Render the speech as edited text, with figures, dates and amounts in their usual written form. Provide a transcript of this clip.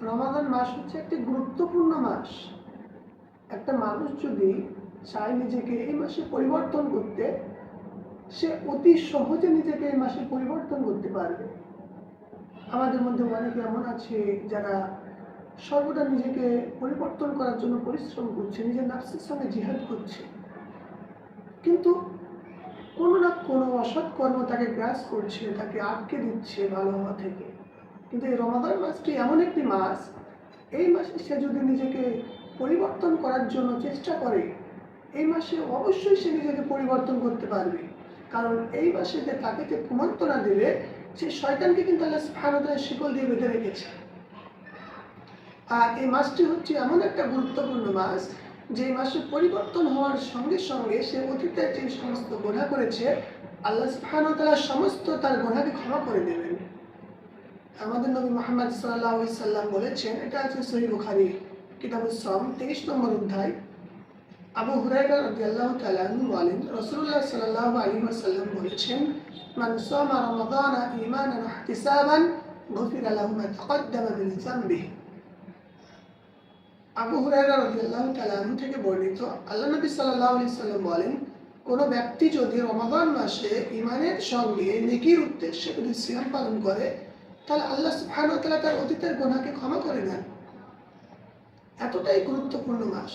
রমাদান মাস হচ্ছে একটি গুরুত্বপূর্ণ মাস। একটা মানুষ যদি চায় নিজেকে এই মাসে পরিবর্তন করতে, সে অতি সহজে নিজেকে এই মাসে পরিবর্তন করতে পারবে। আমাদের মধ্যে অনেকে এমন আছে যারা সর্বদা নিজেকে পরিবর্তন করার জন্য পরিশ্রম করছে, নিজের নাফসের সঙ্গে জিহাদ করছে, কিন্তু কোনো না কোনো অসৎ কর্ম তাকে গ্রাস করছে, তাকে আটকে দিচ্ছে ভালো হওয়া থেকে। কিন্তু এই রমাদান মাসটি এমন একটি মাস, এই মাসে সে যদি নিজেকে পরিবর্তন করার জন্য চেষ্টা করে, এই মাসে অবশ্যই সে নিজেকে পরিবর্তন করতে পারবে। কারণ এই মাসে যে তাকে যে কুমন্ত্রণা দেবে, সে শয়তানকে কিন্তু আল্লাহ সুবহানাহু ওয়া তাআলা শিকল দিয়ে বেঁধে রেখেছে। আর এই মাসটি হচ্ছে এমন একটা গুরুত্বপূর্ণ মাস, যে মাসে পরিবর্তন হওয়ার সঙ্গে সঙ্গে সে অতীতে যে সমস্ত গুনাহ করেছে, আল্লাহ সুবহানাহু ওয়া তাআলা সমস্ত তার গুনাহকে ক্ষমা করে দেবেন। আমাদের নবী মুহাম্মদ সাল্লাল্লাহু আলাইহি সাল্লাম বলেছেন, এটা আছে সহিহ বুখারী কিতাবুস সাওম 23 নম্বর অধ্যায়। আবু হুরায়রা রাদিয়াল্লাহু তাআলা আনহু বলেন, রাসূলুল্লাহ সাল্লাল্লাহু আলাইহি ওয়াসাল্লাম বলেছেন, মান সামা রমাদানা ঈমানান ওয়া ইহতিসাবান গুফিরা লাহু মা তাকদ্দামা মিন যামবিহি। আবু হুরায়রা রাদিয়াল্লাহু তাআলা আনহু থেকে বর্ণিত, আল্লাহ নবী সাল্লাল্লাহু আলাইহি সাল্লাম বলেন, কোন ব্যক্তি যদি রমাদান মাসে ঈমানের সঙ্গে নেকির উদ্দেশ্যে যদি সিয়াম পালন করে, তাহলে আল্লাহ সুবহানাহু ওয়া তাআলা তার অতীতের গুনাহকে ক্ষমা করে দেন। এতটাই গুরুত্বপূর্ণ মাস।